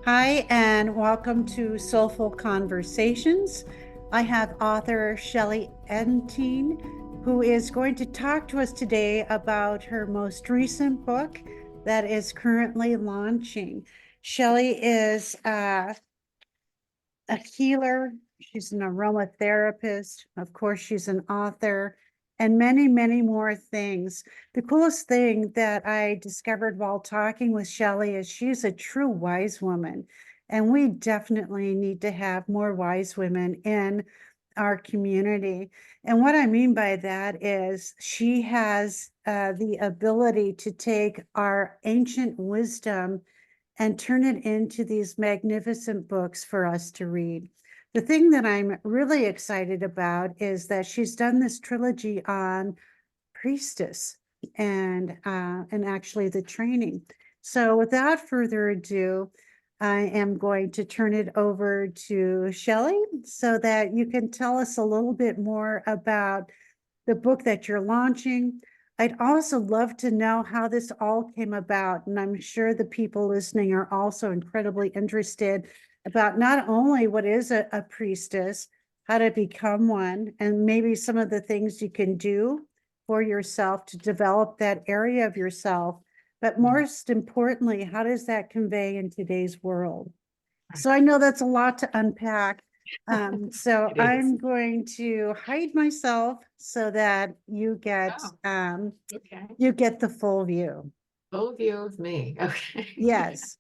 Hi, and welcome to Soulful Conversations. I have author Shellie Enteen, who is going to talk to us today about her most recent book that is currently launching. Shellie is a healer, she's an aromatherapist, of course, she's an author, and many, many more things. The coolest thing that I discovered while talking with Shellie is she's a true wise woman. And we definitely need to have more wise women in our community. And what I mean by that is she has the ability to take our ancient wisdom and turn it into these magnificent books for us to read. The thing that I'm really excited about is that she's done this trilogy on Priestess and actually the training. So without further ado, I am going to turn it over to Shellie so that you can tell us a little bit more about the book that you're launching. I'd also love to know how this all came about, and I'm sure the people listening are also incredibly interested about not only what is a priestess, how to become one, and maybe some of the things you can do for yourself to develop that area of yourself, but most importantly, how does that convey in today's world? So I know that's a lot to unpack. So It is. I'm going to hide myself so that Oh, okay. you get the full view. Full view of me. Okay. Yes.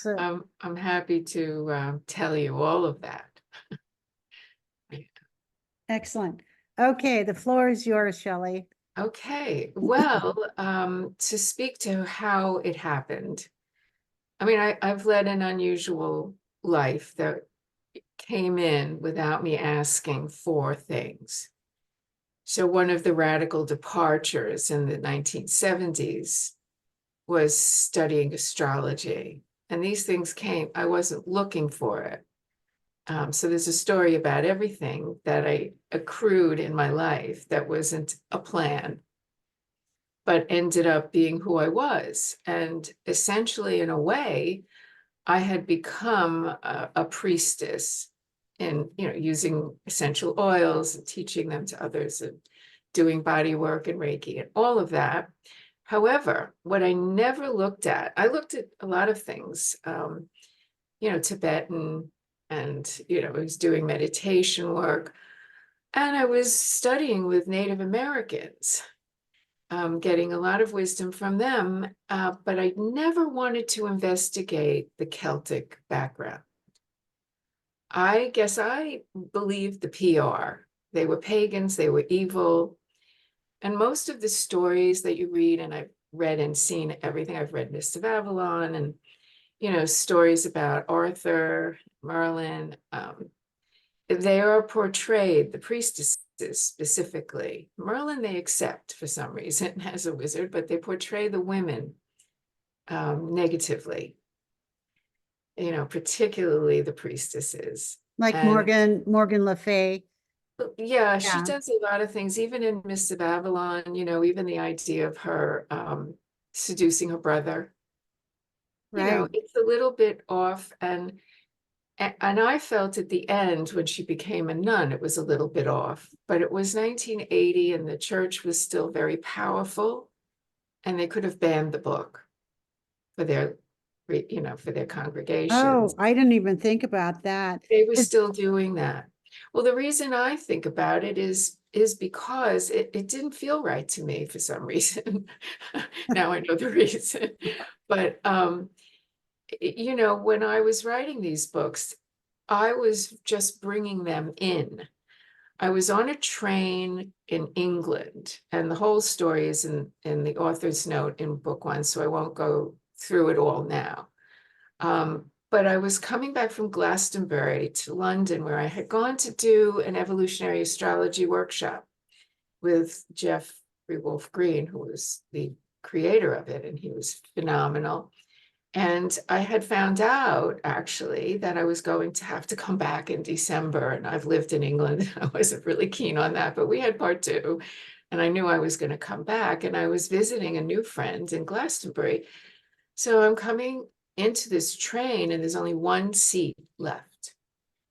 So I'm happy to tell you all of that. excellent. Okay, the floor is yours, Shellie. Okay. Well, to speak to how it happened, I mean, I've led an unusual life that came in without me asking for things. So one of the radical departures in the 1970s was studying astrology. And these things came, I wasn't looking for it. So there's a story about everything that I accrued in my life that wasn't a plan, but ended up being who I was. And essentially, in a way, I had become a priestess in, using essential oils and teaching them to others and doing body work and Reiki and all of that. However, what I never looked at, I looked at a lot of things, Tibetan, and, I was doing meditation work, and I was studying with Native Americans, getting a lot of wisdom from them, but I never wanted to investigate the Celtic background. I guess I believed the PR. They were pagans, they were evil. And most of the stories that you read, and I've read and seen everything, I've read Mists of Avalon and, stories about Arthur, Merlin, they are portrayed, the priestesses specifically. Merlin, they accept for some reason as a wizard, but they portray the women negatively, particularly the priestesses. Like And Morgan Le Fay. yeah, she Yeah, does a lot of things, even in Mists of Avalon, even the idea of her seducing her brother, right. it's a little bit off. And I felt at the end when she became a nun, it was a little bit off, but it was 1980 and the church was still very powerful, and they could have banned the book for their Oh, congregations. I didn't even think about that. They were Is still doing that. Well, the reason I think about it is because it didn't feel right to me for some reason. Now I know the reason. But when I was writing these books, I was just bringing them in. I was on a train in England, and the whole story is in the author's note in book one, so I won't go through it all now. But I was coming back from Glastonbury to London, where I had gone to do an evolutionary astrology workshop with Jeffrey Wolf Green, who was the creator of it, and he was phenomenal. And I had found out actually that I was going to have to come back in December. And I've lived in England. I wasn't really keen on that, but we had part two. And I knew I was going to come back. And I was visiting a new friend in Glastonbury. So I'm coming into this train, and there's only one seat left.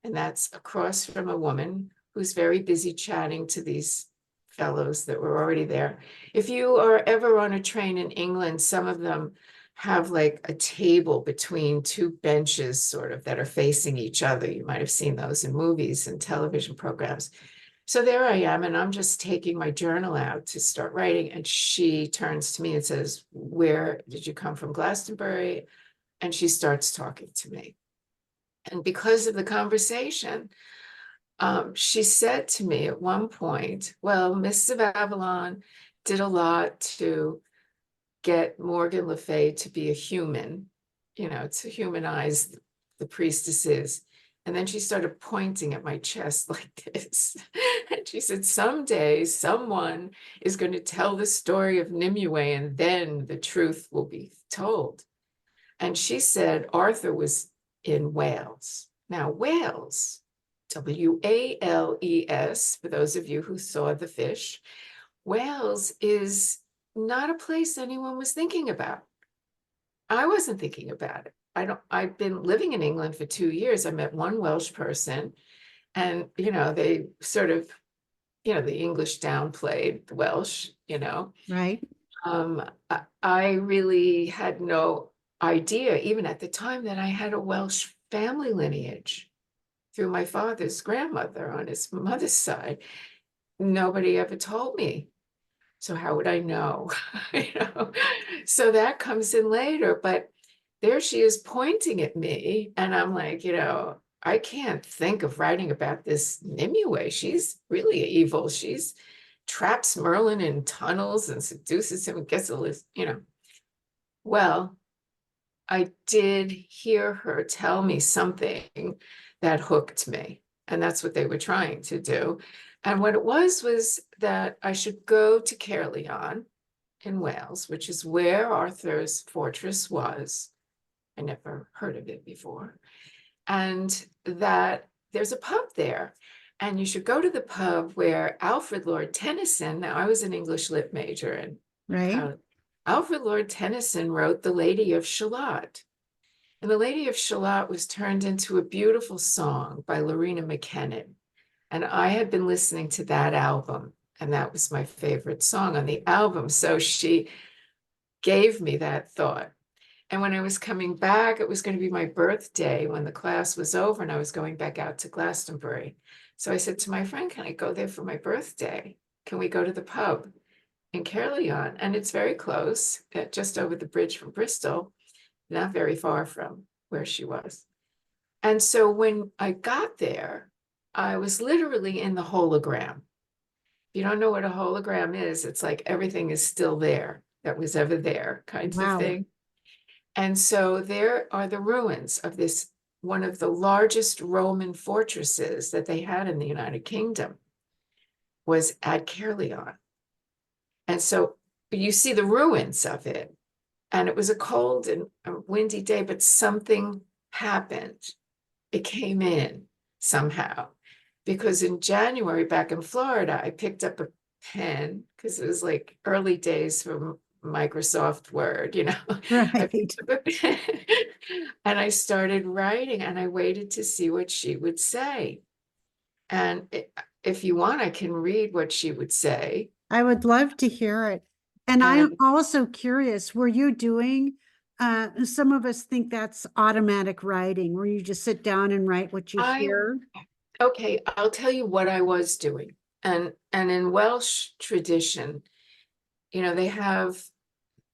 And that's across from a woman who's very busy chatting to these fellows that were already there. If you are ever on a train in England, some of them have like a table between two benches, sort of, that are facing each other. You might have seen those in movies and television programs. So there I am, and I'm just taking my journal out to start writing. And she turns to me and says, "Where did you come from, Glastonbury?" And she starts talking to me. And because of the conversation, she said to me at one point, "Well, Mrs. of Avalon did a lot to get Morgan Le Fay to be a human, to humanize the priestesses." And then she started pointing at my chest like this. And she said, "Someday someone is going to tell the story of Nimue, and then the truth will be told." And she said Arthur was in Wales. Now, Wales, Wales, for those of you who saw the fish, Wales is not a place anyone was thinking about. I wasn't thinking about it. I've been living in England for 2 years. I met one Welsh person, and, they sort of, the English downplayed the Welsh. Right. I really had no idea, even at the time, that I had a Welsh family lineage through my father's grandmother on his mother's side. Nobody ever told me. So how would I know? You know? So that comes in later, but there she is pointing at me, and I'm like, I can't think of writing about this Nimue. She's really evil. She's traps Merlin in tunnels and seduces him and gets a list. Well, I did hear her tell me something that hooked me, and that's what they were trying to do. And what it was that I should go to Caerleon in Wales, which is where Arthur's fortress was. I never heard of it before. And that there's a pub there. And you should go to the pub where Alfred Lord Tennyson, now I was an English lit major, and Right. Alfred Lord Tennyson wrote The Lady of Shalott. And The Lady of Shalott was turned into a beautiful song by Lorena McKennitt. And I had been listening to that album, and that was my favorite song on the album. So she gave me that thought. And when I was coming back, it was going to be my birthday when the class was over, and I was going back out to Glastonbury. So I said to my friend, "Can I go there for my birthday? Can we go to the pub in Caerleon?" And it's very close, just over the bridge from Bristol, not very far from where she was. And so when I got there, I was literally in the hologram. If you don't know what a hologram is, it's like everything is still there that was ever there, kinds of Wow. thing. And so there are the ruins of this, one of the largest Roman fortresses that they had in the United Kingdom was at Caerleon. And so you see the ruins of it. And it was a cold and a windy day, but something happened. It came in somehow. Because in January back in Florida, I picked up a pen because it was like early days for Microsoft Word. I Right. picked up a pen and I started writing, and I waited to see what she would say. And if you want, I can read what she would say. I would love to hear it. And I'm And also curious, were you doing, some of us think that's automatic writing, where you just sit down and write what you I, hear. okay, I'll tell you what I was doing. And in Welsh tradition, they have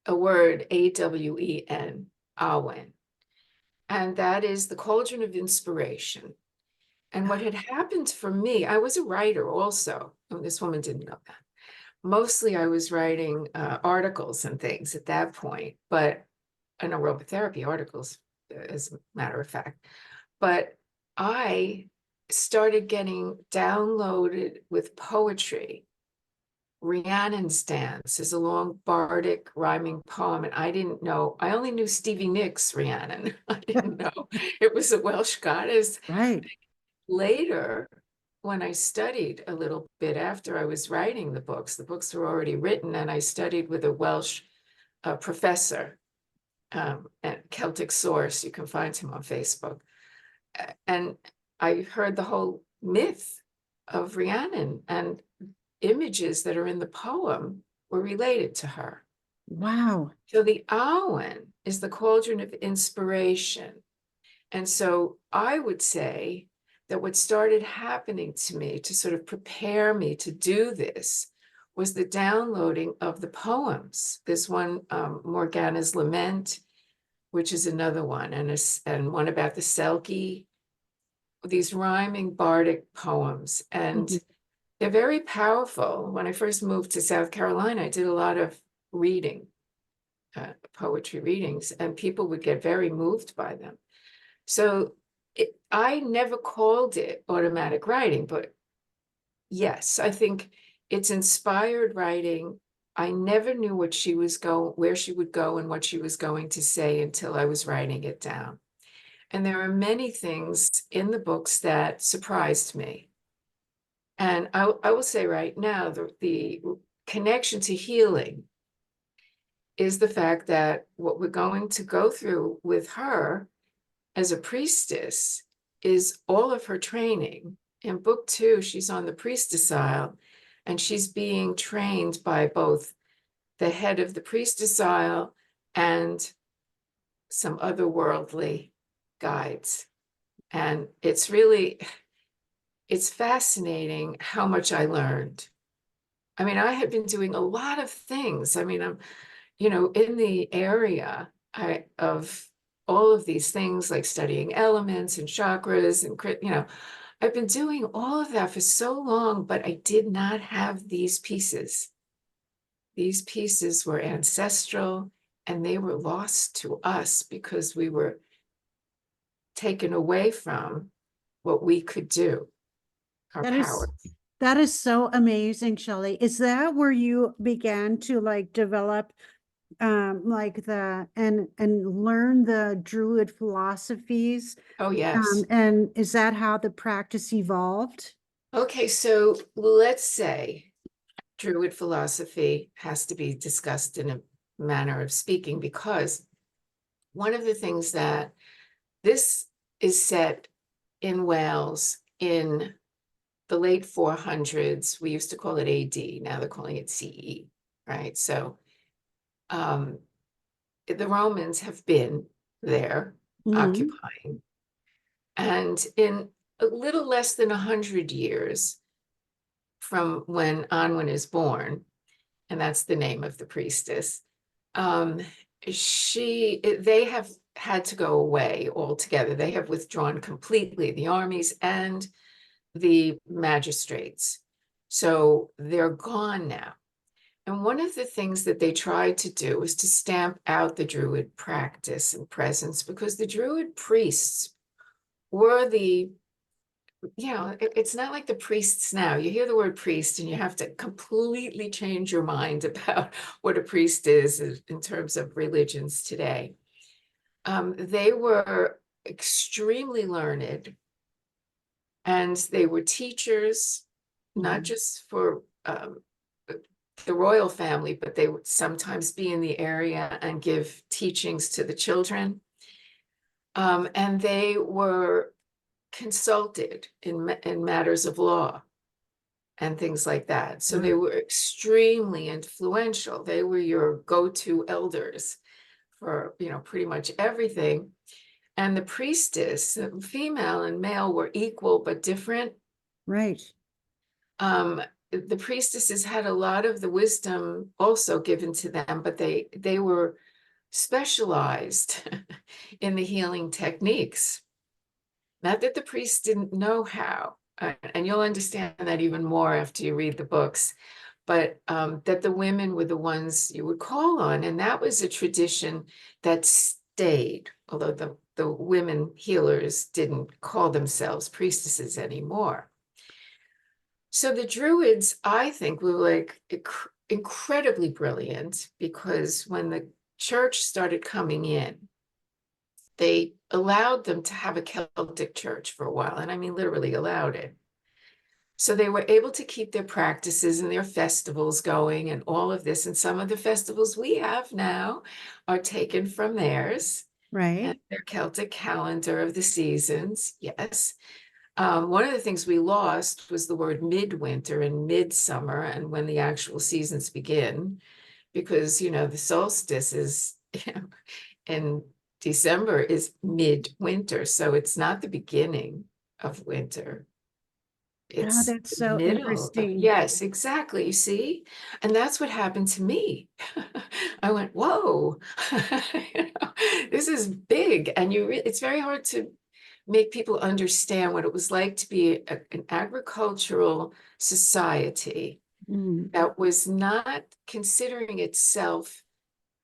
a word, Awen, Awen, and that is the cauldron of inspiration. And what had happened for me, I was a writer also. And this woman didn't know that. Mostly I was writing articles and things at that point, but an aromatherapy articles, as a matter of fact. But I started getting downloaded with poetry. Rhiannon's Dance is a long bardic rhyming poem, and I didn't know, I only knew Stevie Nicks' Rhiannon. I didn't know it was a Welsh goddess. Right. Later, when I studied a little bit after I was writing the books were already written, and I studied with a Welsh professor. at Celtic Source. You can find him on Facebook. And I heard the whole myth of Rhiannon, and images that are in the poem were related to her. Wow. So the Anwen is the cauldron of inspiration. And so I would say that what started happening to me to sort of prepare me to do this was the downloading of the poems. There's one, Morgana's Lament, which is another one, and one about the Selkie, these rhyming bardic poems. And Mhm. they're very powerful. When I first moved to South Carolina, I did a lot of reading, poetry readings, and people would get very moved by them. So I never called it automatic writing, but yes, I think it's inspired writing. I never knew what she was where she would go and what she was going to say until I was writing it down. And there are many things in the books that surprised me. And I will say right now, the connection to healing is the fact that what we're going to go through with her as a priestess is all of her training. In book 2, she's on the Priestess Isle, and she's being trained by both the head of the Priestess Isle and some otherworldly guides. And it's fascinating how much I learned. I mean, I had been doing a lot of things. I mean, I'm, in the area of all of these things like studying elements and chakras and, I've been doing all of that for so long, but I did not have these pieces. These pieces were ancestral, and they were lost to us because we were taken away from what we could do, our That is power. that is so amazing, Shellie. Is that where you began to like develop like and learn the Druid philosophies? Oh, yes. And is that how the practice evolved? Okay, so let's say Druid philosophy has to be discussed in a manner of speaking, because one of the things that this is set in Wales in the late 400s. We used to call it AD, now they're calling it CE, right? So um, the Romans have been there Mhm. occupying. And in a little less than 100 years from when Anwen is born, and that's the name of the priestess, um, they have had to go away altogether. They have withdrawn completely, the armies and the magistrates. So they're gone now. And one of the things that they tried to do was to stamp out the Druid practice and presence, because the Druid priests were it's not like the priests now. You hear the word priest and you have to completely change your mind about what a priest is in terms of religions today. They were extremely learned, and they were teachers, not Mhm. just for the royal family, but they would sometimes be in the area and give teachings to the children. And they were consulted in matters of law and things like that. So they Wow. were extremely influential. They were your go-to elders for, pretty much everything. And the priestess, female and male, were equal but different. Right. Um, the priestesses had a lot of the wisdom also given to them, but they were specialized in the healing techniques. Not that the priests didn't know how, and you'll understand that even more after you read the books, but that the women were the ones you would call on. And that was a tradition that stayed, although the women healers didn't call themselves priestesses anymore. So the Druids, I think, were like incredibly brilliant, because when the church started coming in, they allowed them to have a Celtic church for a while. And I mean, literally allowed it. So they were able to keep their practices and their festivals going and all of this. And some of the festivals we have now are taken from theirs and Right. their Celtic calendar of the seasons. Yes. One of the things we lost was the word midwinter and midsummer and when the actual seasons begin, because, the solstice is in December is midwinter. So it's not the beginning of winter. Oh, It's that's the so middle of, interesting. yes, exactly. You see? And that's what happened to me. I went, whoa, this is big. And it's very hard to make people understand what it was like to be an agricultural society Mm. that was not considering itself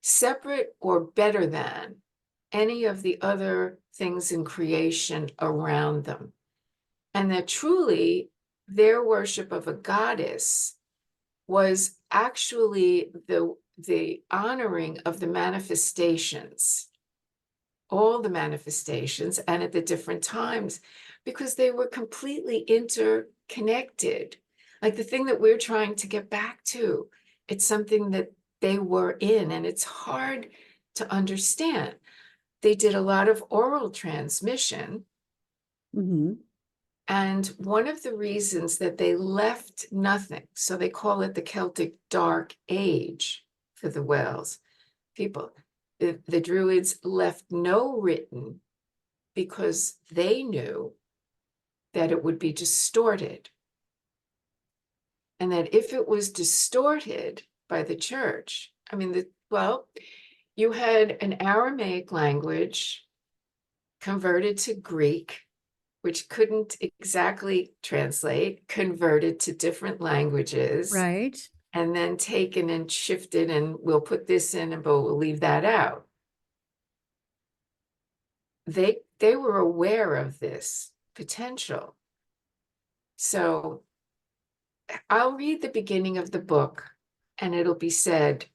separate or better than any of the other things in creation around them. And that truly their worship of a goddess was actually the honoring of the manifestations, all the manifestations, and at the different times, because they were completely interconnected. Like the thing that we're trying to get back to, it's something that they were in, and it's hard to understand. They did a lot of oral transmission. Hmm. And one of the reasons that they left nothing, so they call it the Celtic Dark Age for the Wales people, the Druids left no written because they knew that it would be distorted. And that if it was distorted by the church, I mean, you had an Aramaic language converted to Greek, which couldn't exactly translate, converted to different languages, Right. and then taken and shifted, and we'll put this in, but we'll leave that out. They were aware of this potential. So I'll read the beginning of the book, and it'll be said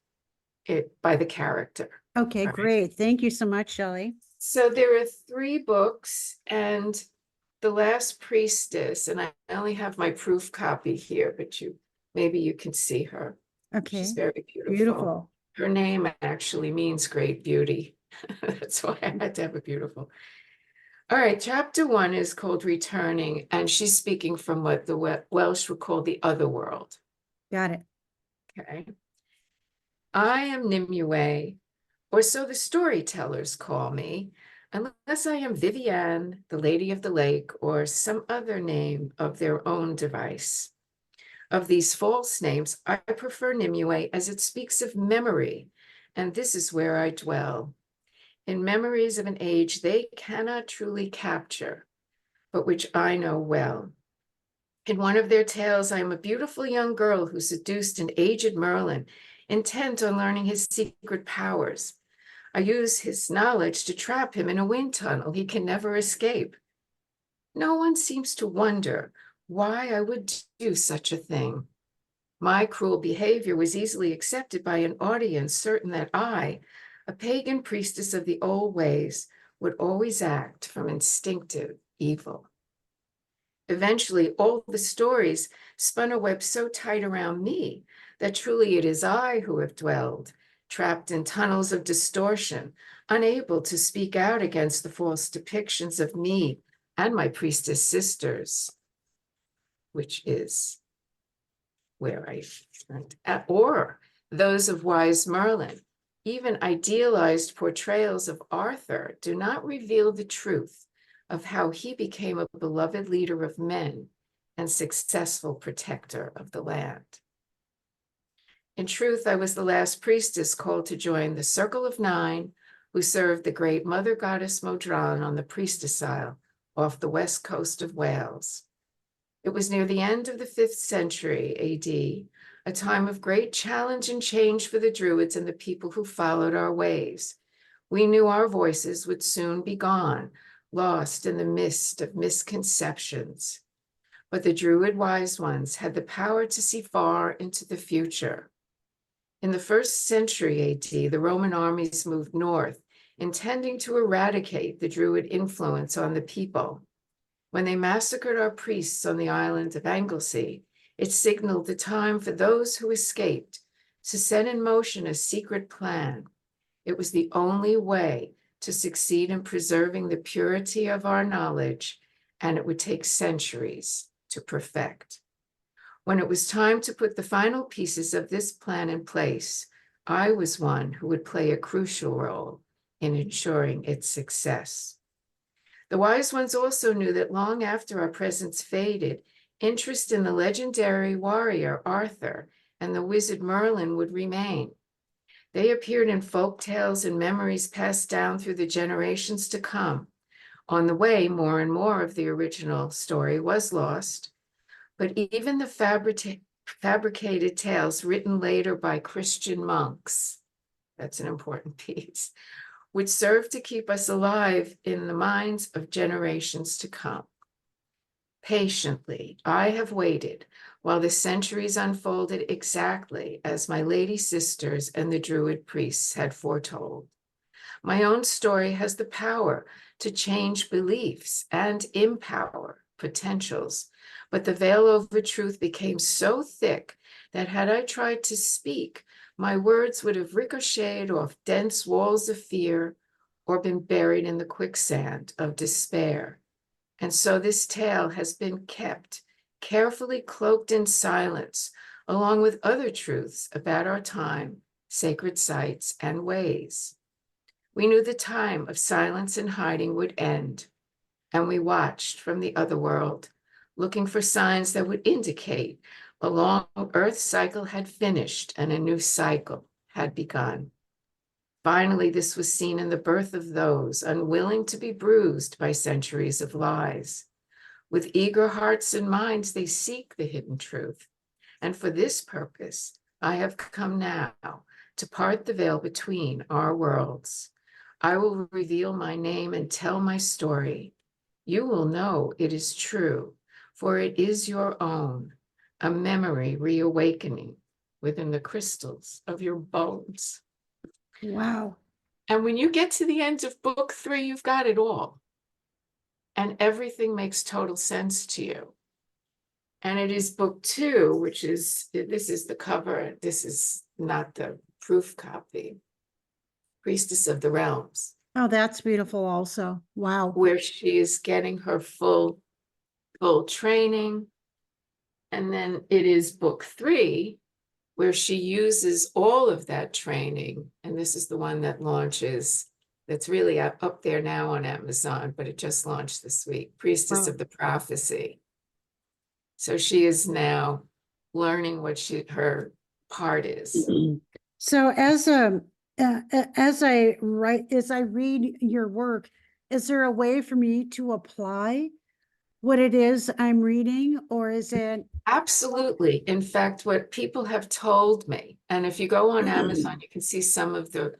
by the character. Okay, All right. great. Thank you so much, Shellie. So there are 3 books, and the last priestess, and I only have my proof copy here, but maybe you can see her. She's Okay, very beautiful. beautiful. Her name actually means great beauty. That's why I had to have a beautiful. All right, chapter 1 is called Returning, and she's speaking from what the Welsh would call the other world. Got it. Okay. I am Nimue, or so the storytellers call me, unless I am Vivienne, the Lady of the Lake, or some other name of their own device. Of these false names, I prefer Nimue as it speaks of memory, and this is where I dwell. In memories of an age they cannot truly capture, but which I know well. In one of their tales, I am a beautiful young girl who seduced an aged Merlin, intent on learning his secret powers. I use his knowledge to trap him in a wind tunnel he can never escape. No one seems to wonder why I would do such a thing. My cruel behavior was easily accepted by an audience certain that I, a pagan priestess of the old ways, would always act from instinctive evil. Eventually, all the stories spun a web so tight around me that truly it is I who have dwelled, trapped in tunnels of distortion, unable to speak out against the false depictions of me and my priestess sisters, which is where I learned, or those of wise Merlin. Even idealized portrayals of Arthur do not reveal the truth of how he became a beloved leader of men and successful protector of the land. In truth, I was the last priestess called to join the Circle of Nine, who served the great mother goddess Modron on the Priestess Isle off the west coast of Wales. It was near the end of the 5th century AD, a time of great challenge and change for the Druids and the people who followed our ways. We knew our voices would soon be gone, lost in the mist of misconceptions. But the Druid wise ones had the power to see far into the future. In the 1st century AD, the Roman armies moved north, intending to eradicate the Druid influence on the people. When they massacred our priests on the island of Anglesey, it signaled the time for those who escaped to set in motion a secret plan. It was the only way to succeed in preserving the purity of our knowledge, and it would take centuries to perfect. When it was time to put the final pieces of this plan in place, I was one who would play a crucial role in ensuring its success. The wise ones also knew that long after our presence faded, interest in the legendary warrior Arthur and the wizard Merlin would remain. They appeared in folk tales and memories passed down through the generations to come. On the way, more and more of the original story was lost, but even the fabricated tales written later by Christian monks, that's an important piece, would serve to keep us alive in the minds of generations to come. Patiently, I have waited while the centuries unfolded exactly as my Lady Sisters and the Druid Priests had foretold. My own story has the power to change beliefs and empower potentials, but the veil over truth became so thick that had I tried to speak, my words would have ricocheted off dense walls of fear or been buried in the quicksand of despair. And so this tale has been kept carefully cloaked in silence, along with other truths about our time, sacred sites, and ways. We knew the time of silence and hiding would end, and we watched from the other world, looking for signs that would indicate a long Earth cycle had finished and a new cycle had begun. Finally, this was seen in the birth of those unwilling to be bruised by centuries of lies. With eager hearts and minds, they seek the hidden truth. And for this purpose, I have come now to part the veil between our worlds. I will reveal my name and tell my story. You will know it is true, for it is your own, a memory reawakening within the crystals of your bones. Wow. And when you get to the end of book 3, you've got it all. And everything makes total sense to you. And it is book 2, which is, this is the cover. This is not the proof copy. Priestess of the Realms. Oh, that's beautiful also. Wow. Where she is getting her full training. And then it is book 3, where she uses all of that training. And this is the one that launches, that's really up there now on Amazon, but it just launched this week, Priestess Wow. of the Prophecy. So she is now learning what her part is. So as I read your work, is there a way for me to apply what it is I'm reading, or is it? Absolutely. In fact, what people have told me, and if you go on Amazon, you can see some of the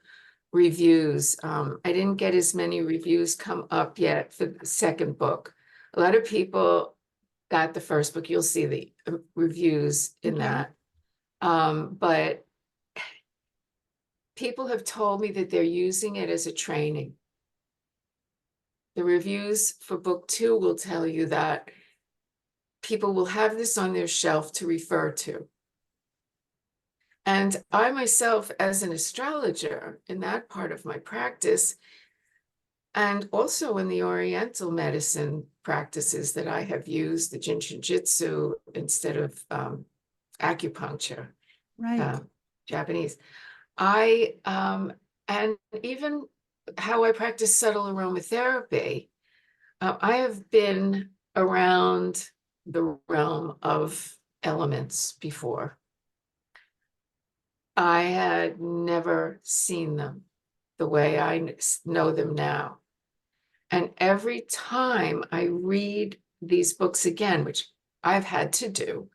reviews. I didn't get as many reviews come up yet for the second book. A lot of people got the first book. You'll see the reviews in that. But people have told me that they're using it as a training. The reviews for book 2 will tell you that people will have this on their shelf to refer to. And I myself, as an astrologer in that part of my practice, and also in the Oriental medicine practices that I have used, the Jinshin Jitsu instead of acupuncture, Right. Japanese, and even how I practice subtle aromatherapy, I have been around the realm of elements before. I had never seen them the way I know them now. And every time I read these books again, which I've had to do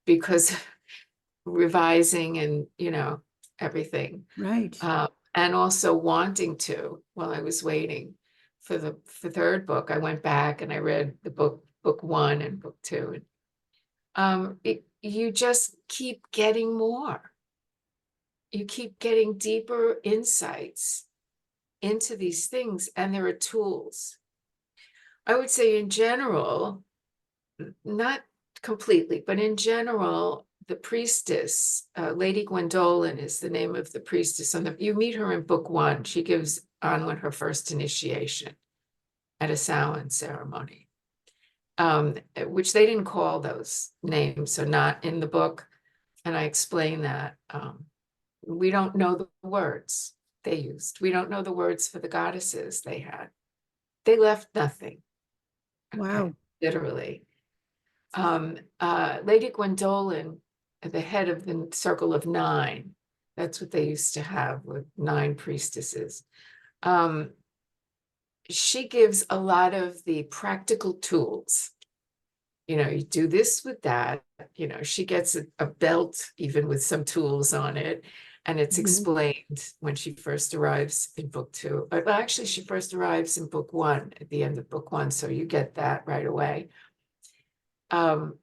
because revising and, everything. Right. And also wanting to, while I was waiting for the third book, I went back and I read the book 1 and book 2. You just keep getting more. You keep getting deeper insights into these things, and there are tools. I would say in general, not completely, but in general, the priestess, Lady Gwendolen is the name of the priestess. You meet her in book 1. She gives Anwen her first initiation at a Samhain ceremony, which they didn't call those names, so not in the book. And I explain that we don't know the words they used. We don't know the words for the goddesses they had. They left nothing. Okay, Wow. literally. Lady Gwendolen, at the head of the circle of 9, that's what they used to have with 9 priestesses. She gives a lot of the practical tools. You do this with that. She gets a belt even with some tools on it. And it's Mhm. explained when she first arrives in book 2. Well, actually, she first arrives in book 1, at the end of book 1. So you get that right away. And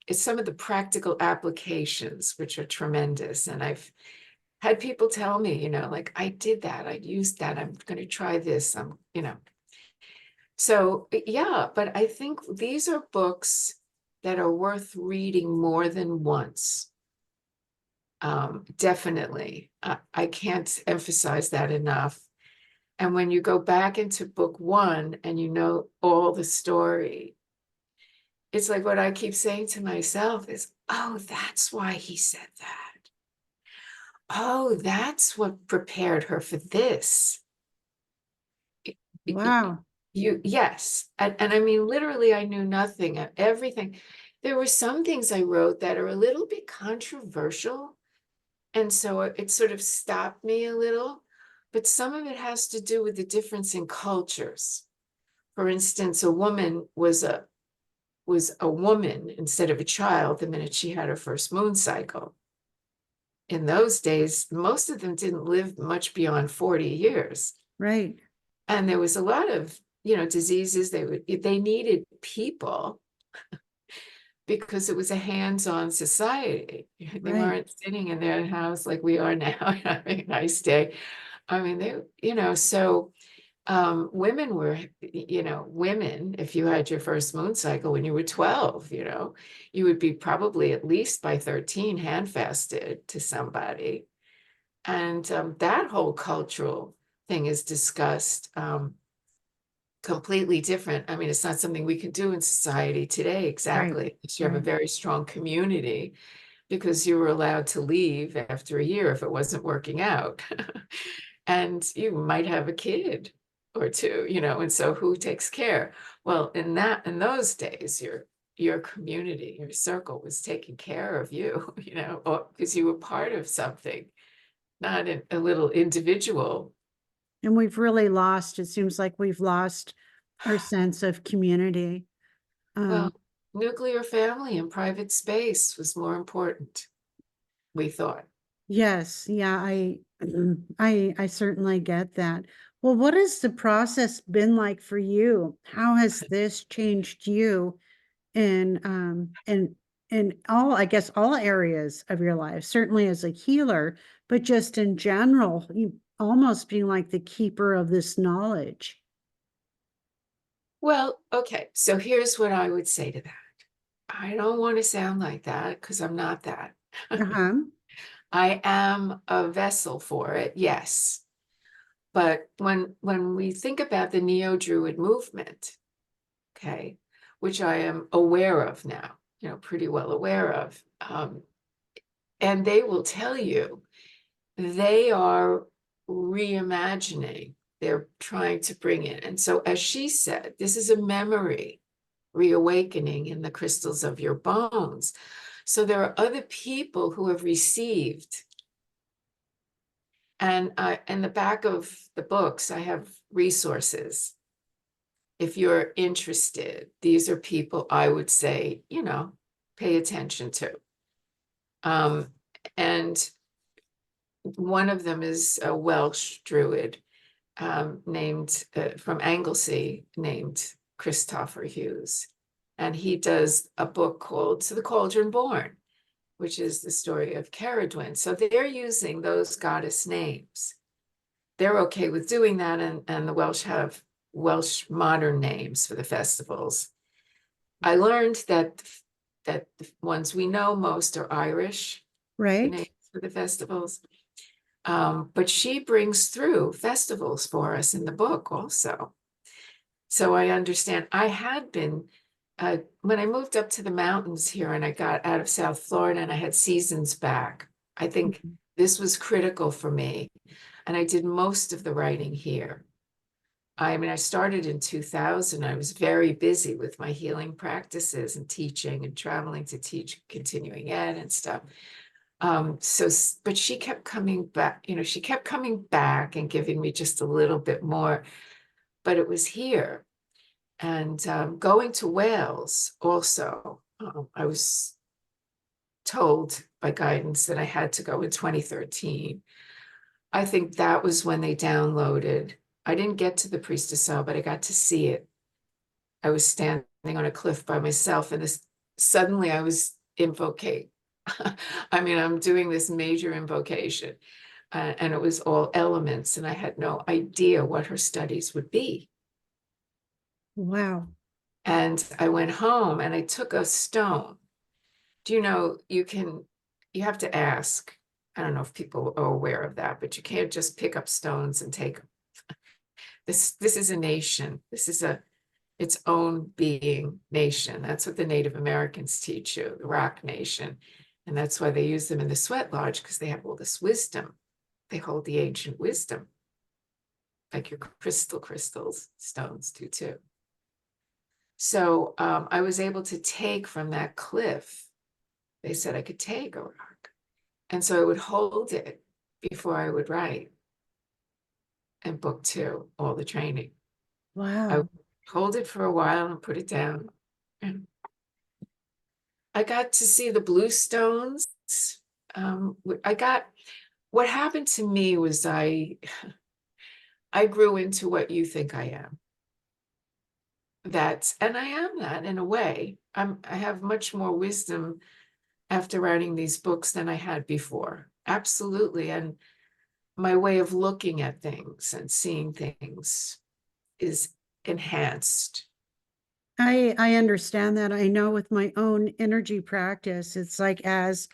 it's some of the practical applications, which are tremendous. And I've had people tell me, like, I did that, I used that, I'm going to try this. So yeah, but I think these are books that are worth reading more than once. Definitely. I can't emphasize that enough. And when you go back into book 1 and you know all the story, it's like what I keep saying to myself is, oh, that's why he said that. Oh, that's what prepared her for this. Wow. Yes. And I mean, literally, I knew nothing, everything. There were some things I wrote that are a little bit controversial. And so it sort of stopped me a little. But some of it has to do with the difference in cultures. For instance, a woman was a woman instead of a child the minute she had her first moon cycle. In those days, most of them didn't live much beyond 40 years. Right. And there was a lot of, diseases. They needed people because it was a hands-on society. They Right. weren't sitting in their house like we are now having a nice day. I mean, so women were, women, if you had your first moon cycle when you were 12, you would be probably at least by 13 handfasted to somebody. And that whole cultural thing is discussed completely different. I mean, it's not something we can do in society today, Right. exactly. You have a Right. very strong community because you were allowed to leave after a year if it wasn't working out. And you might have a kid or two, and so who takes care? Well, in those days, your community, your circle was taking care of you, because you were part of something, not a little individual. And we've really lost, it seems like we've lost our sense of community. Well, Um, nuclear family and private space was more important, we thought. yes, yeah, I certainly get that. Well, what has the process been like for you? How has this changed you in all, I guess, all areas of your life, certainly as a healer, but just in general, you almost being like the keeper of this knowledge. Well, okay, so here's what I would say to that. I don't want to sound like that because I'm not that. Uh-huh. I am a vessel for it, yes. But when we think about the Neo-Druid movement, okay, which I am aware of now, pretty well aware of, and they will tell you they are reimagining, they're trying to bring it. And so, as she said, this is a memory reawakening in the crystals of your bones. So there are other people who have received. And in the back of the books, I have resources. If you're interested, these are people I would say, pay attention to. And one of them is a Welsh druid named from Anglesey, named Christopher Hughes. And he does a book called To the Cauldron Born, which is the story of Caradwyn. So they're using those goddess names. They're okay with doing that, and the Welsh have Welsh modern names for the festivals. I learned that the ones we know most are Irish, the Right? names for the festivals. But she brings through festivals for us in the book also. So I understand. I had been, when I moved up to the mountains here and I got out of South Florida and I had seasons back, I think Mhm. this was critical for me. And I did most of the writing here. I mean, I started in 2000. I was very busy with my healing practices and teaching and traveling to teach continuing ed and stuff. But she kept coming back, she kept coming back and giving me just a little bit more, but it was here. And going to Wales also, I was told by guidance that I had to go in 2013. I think that was when they downloaded. I didn't get to the Priestess Isle, but I got to see it. I was standing on a cliff by myself, and suddenly I was invoking. I mean, I'm doing this major invocation, and it was all elements, and I had no idea what her studies would be. Wow. And I went home and I took a stone. Do you know you have to ask. I don't know if people are aware of that, but you can't just pick up stones and take them. This is a nation. This is its own being nation. That's what the Native Americans teach you, the Rock Nation. And that's why they use them in the Sweat Lodge, because they have all this wisdom. They hold the ancient wisdom, like your crystals, stones do too. So I was able to take from that cliff. They said I could take a rock. And so I would hold it before I would write and book two, all the training. I would Wow. hold it for a while and put it down. And I got to see the blue stones. What happened to me was I grew into what you think I am. And I am that in a way. I have much more wisdom after writing these books than I had before. Absolutely. And my way of looking at things and seeing things is enhanced. I understand that. I know with my own energy practice, it's like as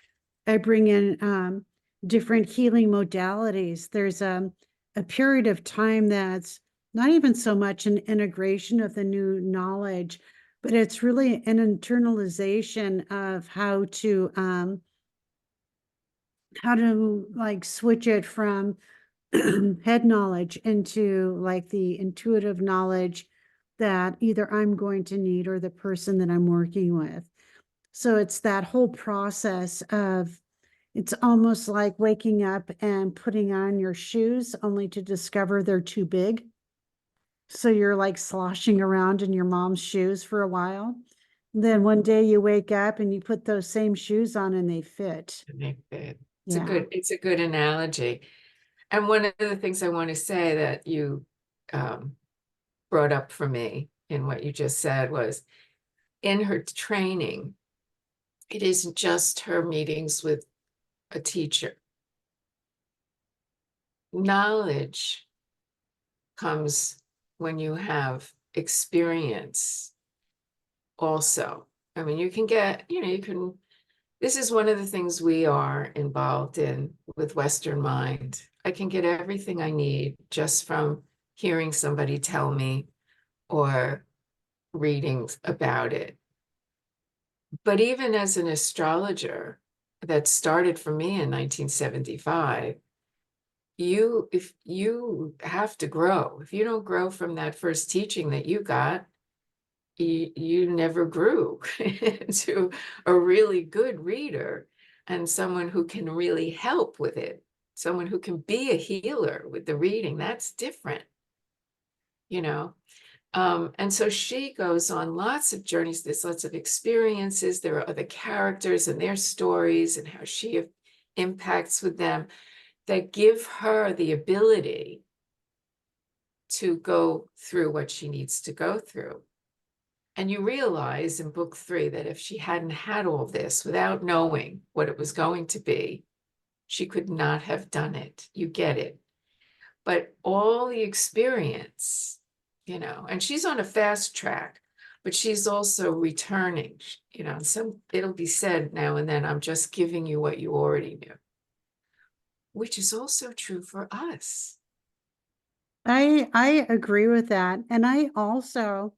I bring in different healing modalities, there's a period of time that's not even so much an integration of the new knowledge, but it's really an internalization of how to like switch it from head knowledge into like the intuitive knowledge that either I'm going to need or the person that I'm working with. So it's that whole process of it's almost like waking up and putting on your shoes only to discover they're too big. So you're like sloshing around in your mom's shoes for a while. Then one day you wake up and you put those same shoes on and they fit. Yeah. It's a good analogy. And one of the things I want to say that you um, brought up for me in what you just said was in her training, it isn't just her meetings with a teacher. Knowledge comes when you have experience also. I mean, this is one of the things we are involved in with Western Mind. I can get everything I need just from hearing somebody tell me or reading about it. But even as an astrologer that started for me in 1975, if you have to grow. If you don't grow from that first teaching that you got, you never grew into a really good reader and someone who can really help with it, someone who can be a healer with the reading. That's different, you know. And so she goes on lots of journeys. There's lots of experiences. There are other characters and their stories and how she impacts with them that give her the ability to go through what she needs to go through. And you realize in book 3 that if she hadn't had all this without knowing what it was going to be, she could not have done it. You get it. But all the experience and she's on a fast track, but she's also returning, so it'll be said now and then, I'm just giving you what you already knew, which is also true for us. I agree with that. And I also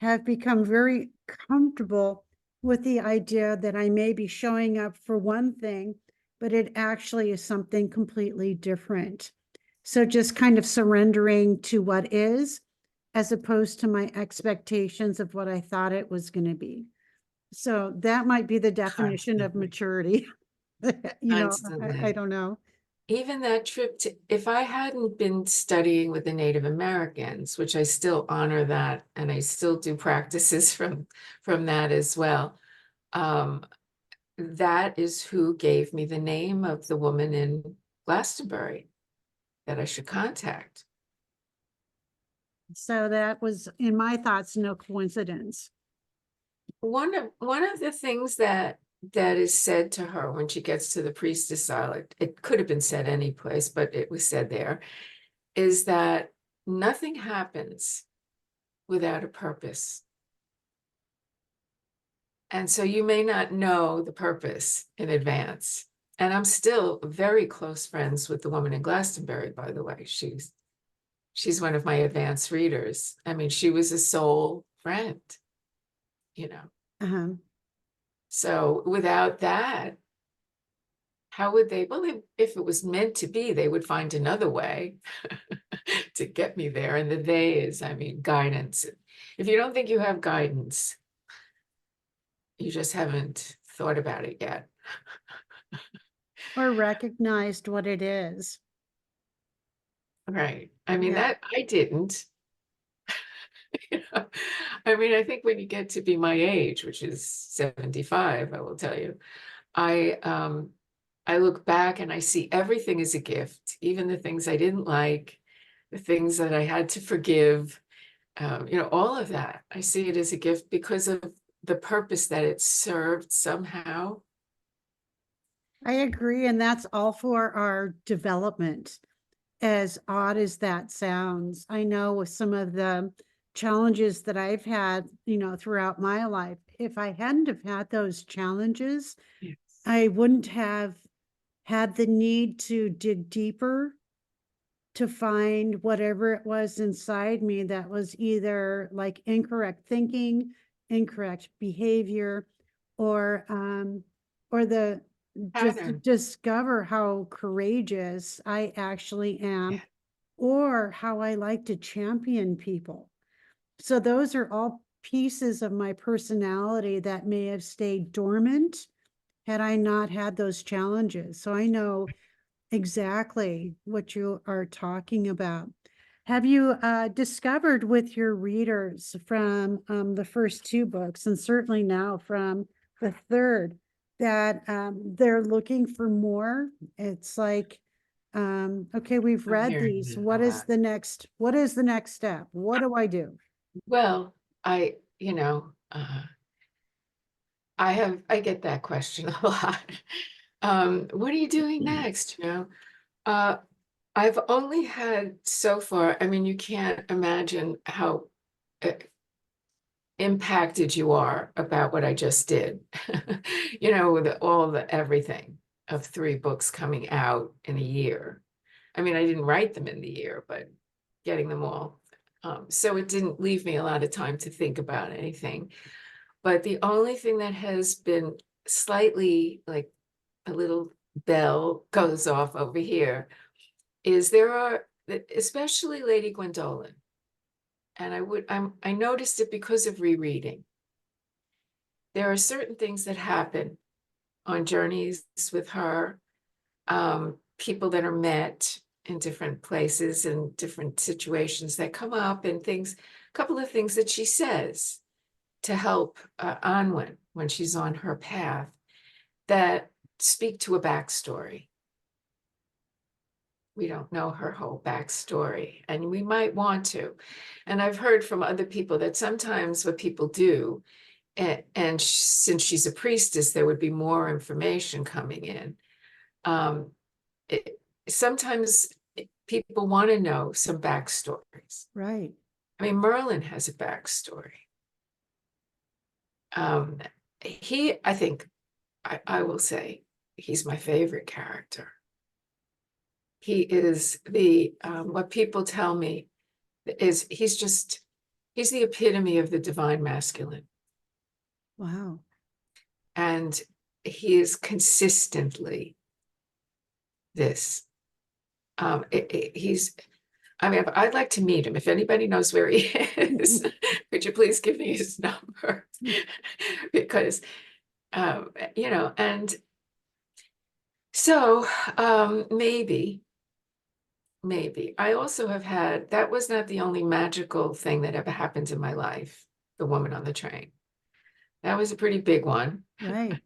have become very comfortable with the idea that I may be showing up for one thing, but it actually is something completely different. So just kind of surrendering to what is, as opposed to my expectations of what I thought it was going to be. So that might be the definition of Constantly, maturity. I constantly. don't know. Even that trip if I hadn't been studying with the Native Americans, which I still honor that, and I still do practices from that as well, that is who gave me the name of the woman in Glastonbury that I should contact. So that was, in my thoughts, no coincidence. One of the things that is said to her when she gets to the Priestess Isle, it could have been said any place, but it was said there, is that nothing happens without a purpose. And so you may not know the purpose in advance. And I'm still very close friends with the woman in Glastonbury, by the way. She's one of my advanced readers. I mean, she was a soul friend, you know. Uh-huh. So without that, how would they, well, if it was meant to be, they would find another way to get me there. And the they is, I mean, guidance. If you don't think you have guidance, you just haven't thought about it yet. Or recognized what it is. Right. I mean, Yeah. that I didn't. You know? I mean, I think when you get to be my age, which is 75, I will tell you, I look back and I see everything as a gift, even the things I didn't like, the things that I had to forgive, all of that. I see it as a gift because of the purpose that it served somehow. I agree. And that's all for our development. As odd as that sounds, I know with some of the challenges that I've had, throughout my life, if I hadn't have had those challenges, Yes. I wouldn't have had the need to dig deeper to find whatever it was inside me that was either like incorrect thinking, incorrect behavior, or the just to Pattern. discover how courageous I actually am, Yeah. or how I like to champion people. So those are all pieces of my personality that may have stayed dormant had I not had those challenges. So I know exactly what you are talking about. Have you discovered with your readers from the first two books, and certainly now from the third, that they're looking for more? It's like, okay, we've I'm read hearing these. that a What is lot. the next? What is the next step? What do I do? Well, I get that question a lot. What are you doing next? Uh, I've only had so far, I mean, you can't imagine how uh, impacted you are about what I just did. With all the everything of 3 books coming out in a year. I mean, I didn't write them in the year, but getting them all. So it didn't leave me a lot of time to think about anything. But the only thing that has been slightly like a little bell goes off over here is there are, especially Lady Gwendolyn, and I noticed it because of rereading. There are certain things that happen on journeys with her, people that are met in different places and different situations that come up, and things, a couple of things that she says to help Anwen when she's on her path that speak to a backstory. We don't know her whole backstory, and we might want to. And I've heard from other people that sometimes what people do, and since she's a priestess, there would be more information coming in. Um, it, Sometimes people want to know some backstories. Right. I mean, Merlin has a backstory. I think, I will say, he's my favorite character. He is what people tell me is he's the epitome of the divine masculine. Wow. And he is consistently this. I mean, I'd like to meet him. If anybody knows where he is, could you please give me his number? Because, and so maybe. I also have had, that was not the only magical thing that ever happened in my life, the woman on the train. That was a pretty big one. Right.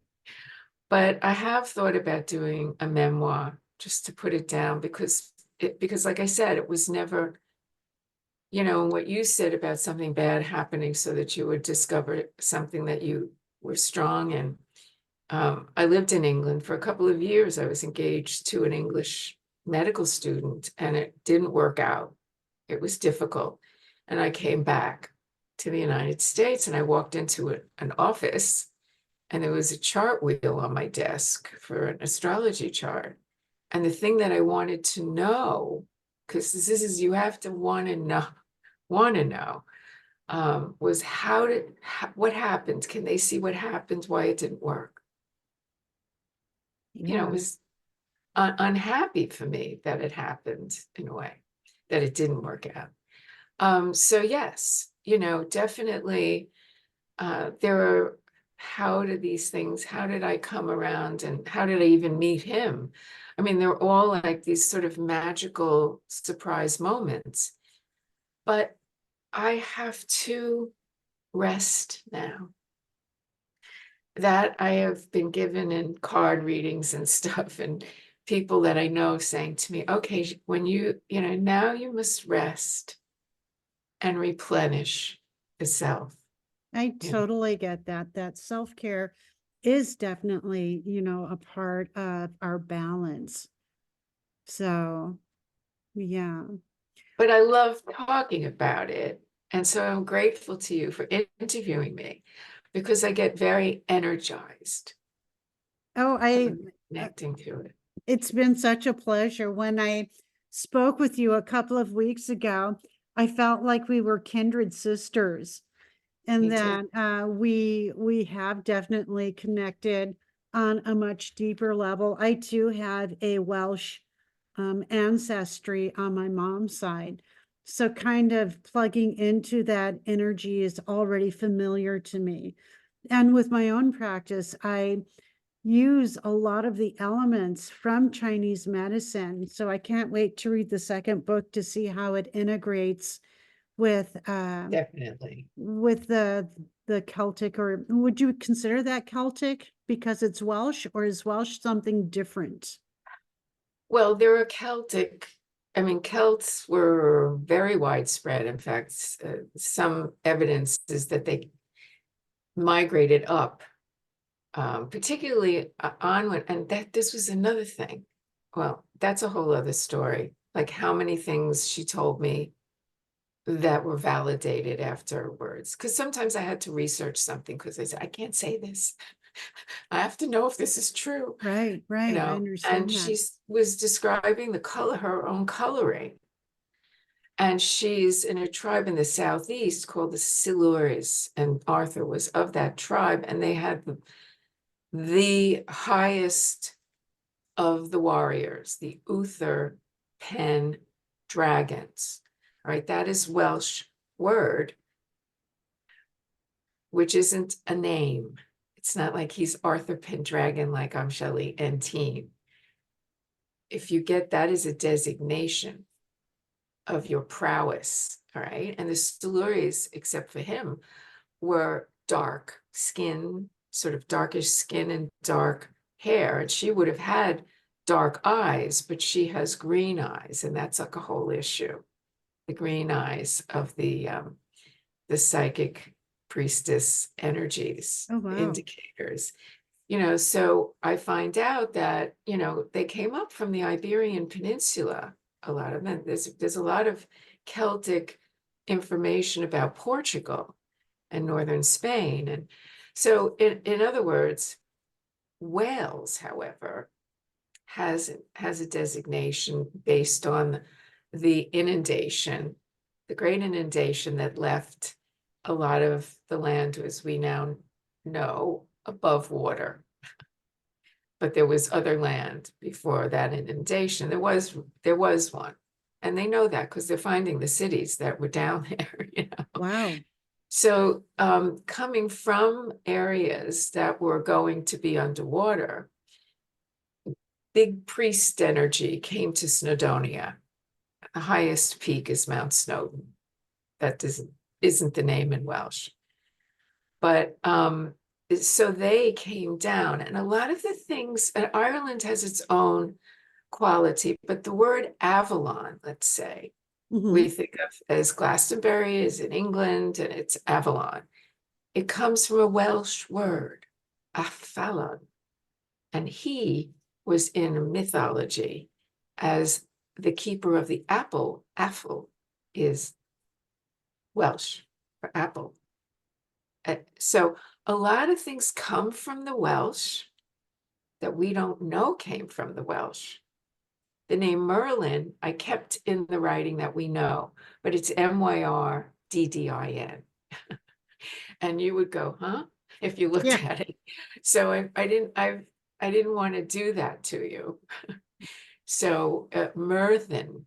But I have thought about doing a memoir just to put it down because like I said, it was never, what you said about something bad happening so that you would discover something that you were strong in. I lived in England for a couple of years. I was engaged to an English medical student and it didn't work out. It was difficult. And I came back to the United States and I walked into an office and there was a chart wheel on my desk for an astrology chart. And the thing that I wanted to know, because this is, you have to want to know, was what happened? Can they see what happened, why it didn't work? Yeah. It was unhappy for me that it happened in a way, that it didn't work out. So yes, definitely there are, how did I come around and how did I even meet him? I mean, they're all like these sort of magical surprise moments, but I have to rest now. That I have been given in card readings and stuff, and people that I know saying to me, okay, when now you must rest and replenish the self. I totally get that. That self-care is definitely, a part of our balance. So, yeah. But I love talking about it. And so I'm grateful to you for interviewing me because I get very energized Oh, connecting to it. it's been such a pleasure. When I spoke with you a couple of weeks ago, I felt like we were kindred sisters, and Me too. that we have definitely connected on a much deeper level. I too have a Welsh ancestry on my mom's side, so kind of plugging into that energy is already familiar to me. And with my own practice, I use a lot of the elements from Chinese medicine. So I can't wait to read the second book to see how it integrates with Definitely. with the Celtic, or would you consider that Celtic because it's Welsh, or is Welsh something different? Well, there are Celts were very widespread. In fact, some evidence is that they migrated up, particularly Anwen, and that this was another thing. Well, that's a whole other story. Like how many things she told me that were validated afterwards. Because sometimes I had to research something because I said, I can't say this. I have to know if this is true, Right, right. I and understand that. she was describing her own coloring. And she's in a tribe in the southeast called the Silures, and Arthur was of that tribe, and they had the highest of the warriors, the Uther Pen dragons. All right, that is Welsh word, which isn't a name. It's not like he's Arthur Pendragon, like I'm Shellie Enteen. If you get that is a designation of your prowess, all right? And the Silures, except for him, were dark skin, sort of darkish skin and dark hair. And she would have had dark eyes, but she has green eyes, and that's like a whole issue. The green eyes of the psychic priestess energies, Oh, wow. indicators. So I find out that, they came up from the Iberian Peninsula, a lot of them. There's a lot of Celtic information about Portugal and northern Spain. And so in other words, Wales, however, has a designation based on the inundation, the great inundation that left a lot of the land, as we now know, above water. But there was other land before that inundation. There was one. And they know that because they're finding the cities that were down there, you know. Wow. So coming from areas that were going to be underwater, big priest energy came to Snowdonia. The highest peak is Mount Snowdon. That isn't the name in Welsh. But so they came down, and a lot of the things, Ireland has its own quality, but the word Avalon, let's say, we think of as Glastonbury is in England, and it's Avalon. It comes from a Welsh word, Afalon, and he was in mythology as the keeper of the apple. Aphel is Welsh for apple. So a lot of things come from the Welsh that we don't know came from the Welsh. The name Merlin, I kept in the writing that we know, but it's Myrdddin. And you would go, huh? If you looked Yeah. at it. So I didn't want to do that to you. So Merlin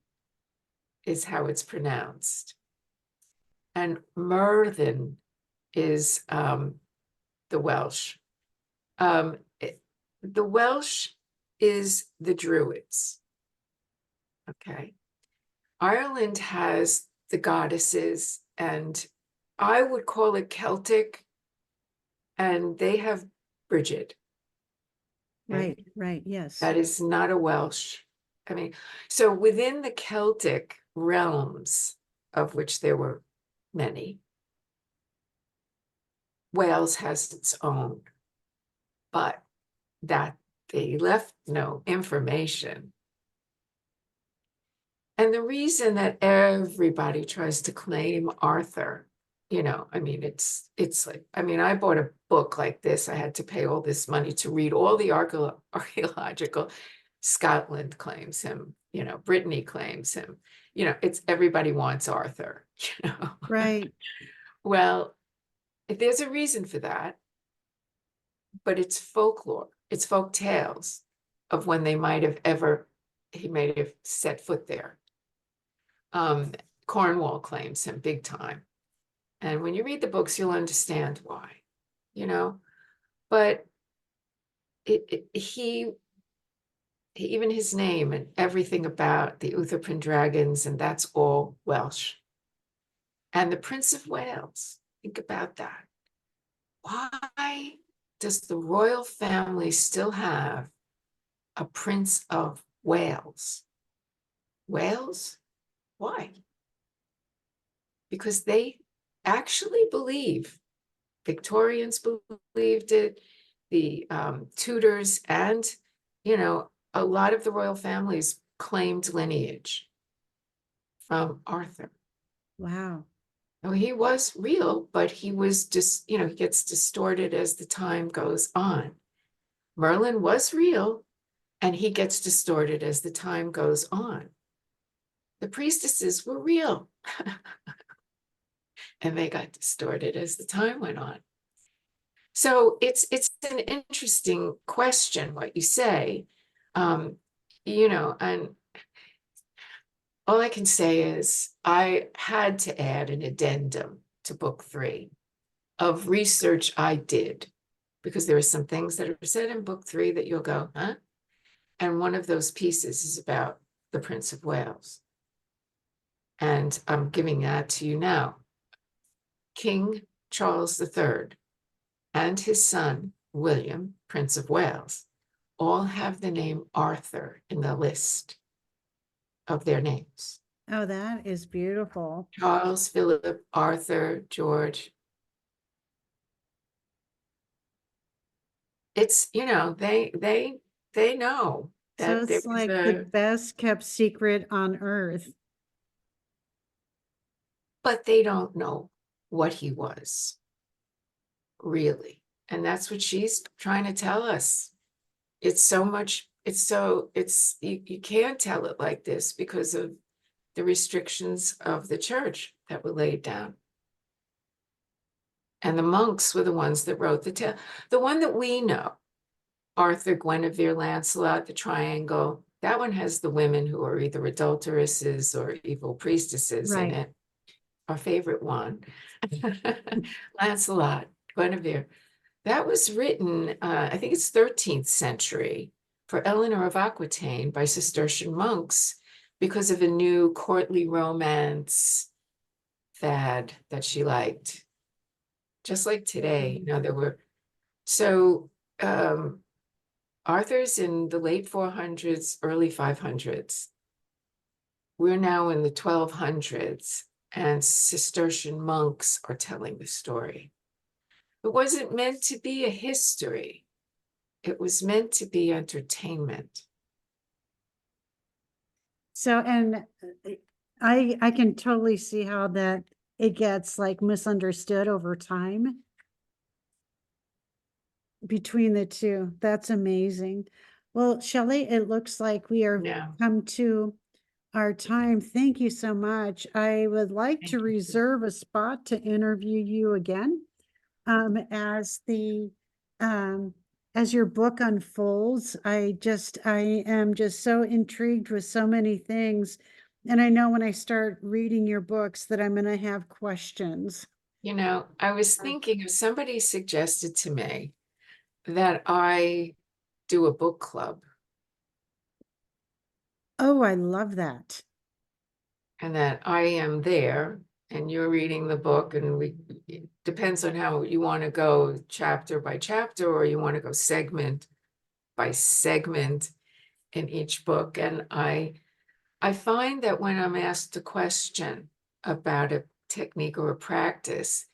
is how it's pronounced. And Merlin is the Welsh. The Welsh is the Druids. Okay. Ireland has the goddesses, and I would call it Celtic, and they have Bridget. Right, right, yes. That is not a Welsh. I mean, so within the Celtic realms, of which there were many, Wales has its own, but that they left no information. And the reason that everybody tries to claim Arthur, you know, I mean, it's like, I mean, I bought a book like this. I had to pay all this money to read all the archaeological. Scotland claims him, you know, Brittany claims him, you know, it's everybody wants Arthur, you know. Right. Well, there's a reason for that, but it's folklore, it's folk tales of when he might have set foot there. Cornwall claims him big time. And when you read the books, you'll understand why, you know. But he, even his name and everything about the Uther Pendragons, and that's all Welsh. And the Prince of Wales, think about that. Why does the royal family still have a Prince of Wales? Wales? Why? Because they actually believe, Victorians believed it, the Tudors, and, you know, a lot of the royal families claimed lineage from Arthur. Wow. Now, he was real, but he was just, you know, he gets distorted as the time goes on. Merlin was real, and he gets distorted as the time goes on. The priestesses were real, and they got distorted as the time went on. So it's an interesting question, what you say, you know, and all I can say is I had to add an addendum to book 3 of research I did, because there are some things that are said in book 3 that you'll go, huh? And one of those pieces is about the Prince of Wales. And I'm giving that to you now. King Charles III and his son, William, Prince of Wales, all have the name Arthur in the list of their names. Oh, that is beautiful. Charles, Philip, Arthur, George. It's, you know, they know So that there it's was like the best kept secret on earth. but they don't know what he was, really. And that's what she's trying to tell us. It's so much, you can't tell it like this because of the restrictions of the church that were laid down. And the monks were the ones that wrote the tale. The one that we know, Arthur, Guinevere, Lancelot, the triangle, that one has the women who are either adulteresses or evil priestesses in Right. it. Our favorite one, Lancelot, Guinevere. That was written, I think it's 13th century, for Eleanor of Aquitaine by Cistercian monks because of a new courtly romance fad that she liked. Just like today, there were, so Arthur's in the late 400s, early 500s. We're now in the 1200s, and Cistercian monks are telling the story. It wasn't meant to be a history. It was meant to be entertainment. So, and I can totally see how that it gets like misunderstood over time between the two. That's amazing. Well, Shellie, it looks like we are Yeah. come to our time. Thank you so much. I would like Thank to you. reserve a spot to interview you again as the um, as your book unfolds. I am just so intrigued with so many things. And I know when I start reading your books that I'm going to have questions. I was thinking if somebody suggested to me that I do a book club Oh, I love that. and that I am there and you're reading the book, and it depends on how you want to go chapter by chapter, or you want to go segment by segment in each book. And I find that when I'm asked a question about a technique or a practice,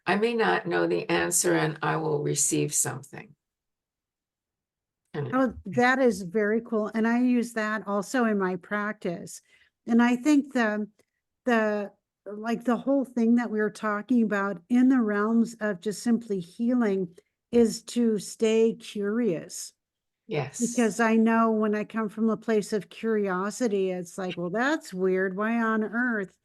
I may not know the answer and I will receive something. Oh, that is very cool. And I use that also in my practice. And I think the like the whole thing that we were talking about in the realms of just simply healing is to stay curious. Yes. Because I know when I come from a place of curiosity, it's like, well, that's weird. Why on earth?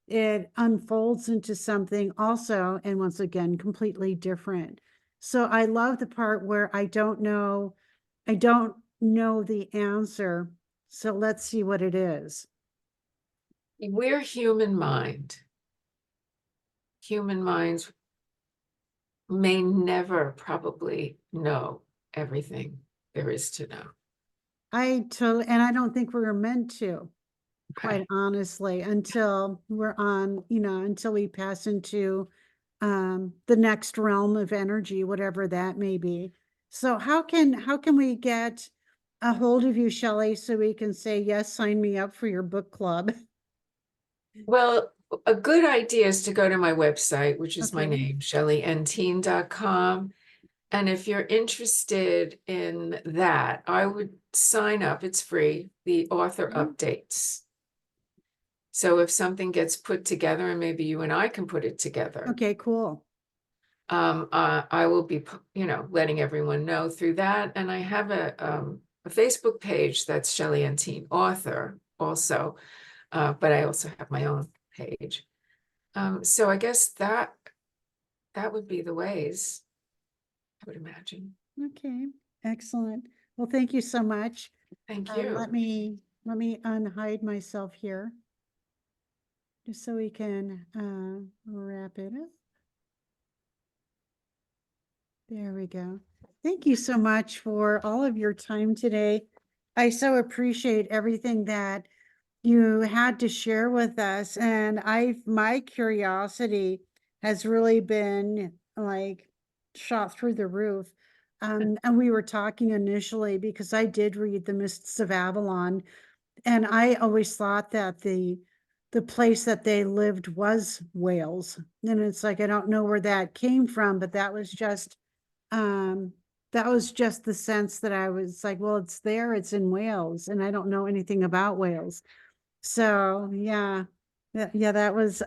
It unfolds into something also, and once again, completely different. So I love the part where I don't know the answer. So let's see what it is. We're human mind. Human minds may never probably know everything there is to know. And I don't think we're meant to, quite Okay. honestly, until until we pass into the next realm of energy, whatever that may be. So how can we get a hold of you, Shellie, so we can say, yes, sign me up for your book club? Well, a good idea is to go to my website, which is my Okay. name, ShellieEnteen.com. And if you're interested in that, I would sign up. It's free, the author Mhm. updates. So if something gets put together, and maybe you and I can put it together, Okay, cool. I will be, letting everyone know through that. And I have a Facebook page that's Shellie Enteen author also, but I also have my own page. So I guess that would be the ways, I would imagine. Okay, excellent. Well, thank you so much. Thank Let you. me unhide myself here, just so we can wrap it up. There we go. Thank you so much for all of your time today. I so appreciate everything that you had to share with us. And my curiosity has really been like shot through the roof. And we were talking initially because I did read The Mists of Avalon, and I always thought that the place that they lived was Wales. And it's like I don't know where that came from, but um that was just the sense that I was like, well, it's there, it's in Wales, and I don't know anything about Wales. So yeah, yeah, that was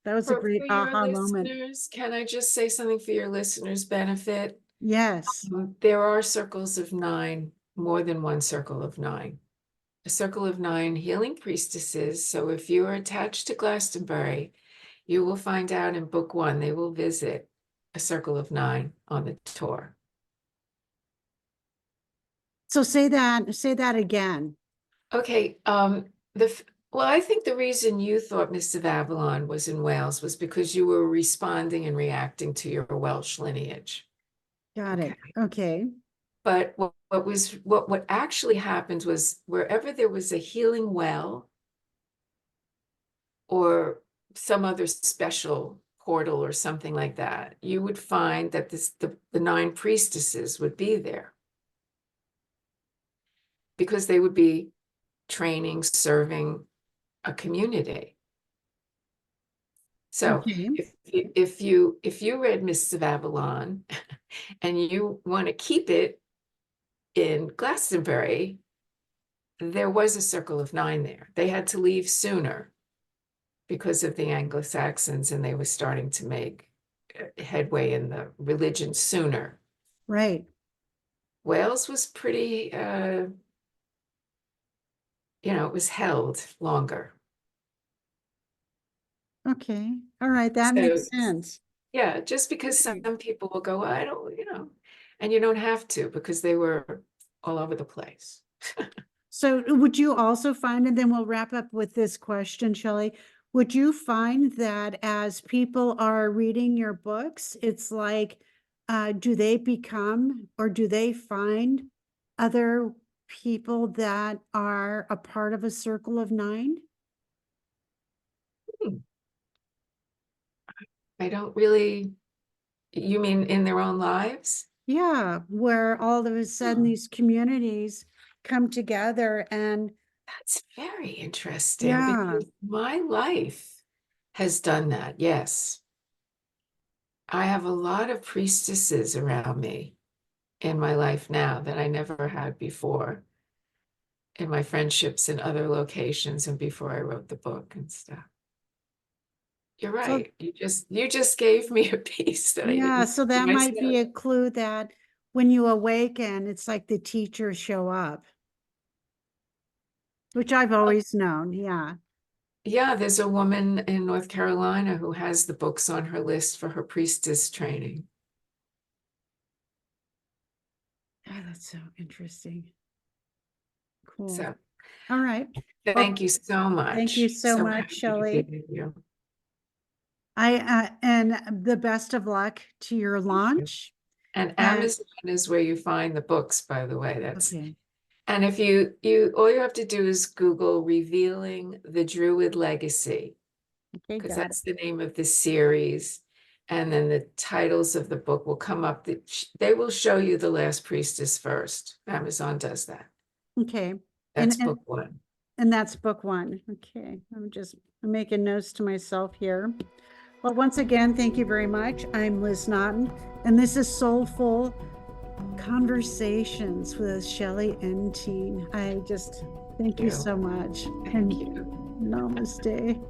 That was a great For your aha moment. listeners, can I just say something for your listeners' benefit? Yes. There are circles of nine, more than one circle of nine. A circle of nine healing priestesses. So if you are attached to Glastonbury, you will find out in book one, they will visit a circle of nine on the tour. So say that again. Okay, well, I think the reason you thought Mists of Avalon was in Wales was because you were responding and reacting to your Welsh lineage. Got Okay. it. Okay. But what actually happened was wherever there was a healing well or some other special portal or something like that, you would find that the nine priestesses would be there because they would be training, serving a community. So Okay. if you read Mists of Avalon and you want to keep it in Glastonbury, there was a circle of nine there. They had to leave sooner because of the Anglo-Saxons, and they were starting to make headway in the religion sooner. Right. Wales was pretty, it was held longer. Okay. All right. That So makes sense. yeah, just because some Okay. people will go, I don't, and you don't have to because they were all over the place. So would you also find, and then we'll wrap up with this question, Shellie, would you find that as people are reading your books, it's like, do they become or do they find other people that are a part of a circle of nine? Hmm. I don't really, you mean in their own lives? Yeah, where all of a sudden Hmm. these communities come together and That's very interesting yeah, because my life has done that. Yes. I have a lot of priestesses around me in my life now that I never had before in my friendships in other locations and before I wrote the book and stuff. You're so right. You just gave me a piece that I yeah, didn't so see that might myself. be a clue that when you awaken, it's like the teachers show up, which I've always known. Yeah. Yeah, there's a woman in North Carolina who has the books on her list for her priestess training. Yeah, that's so interesting. Cool. So All right. Well, thank you so thank you much. so So much, happy to Shellie. be with you. And the best of luck to your Thank you. launch. And And Amazon is where you find the books, by the way. okay. And if you all you have to do is Google Revealing the Druid Legacy, Okay, because got it. that's the name of the series. And then the titles of the book will come up. They will show you the last priestess first. Amazon does that. Okay. And That's book one. and that's book one. Okay. I'm making notes to myself here. Well, once again, thank you very much. I'm Liz Naughton, and this is Soulful Conversations with Shellie Enteen. I just thank you You. so much. Thank And you. namaste.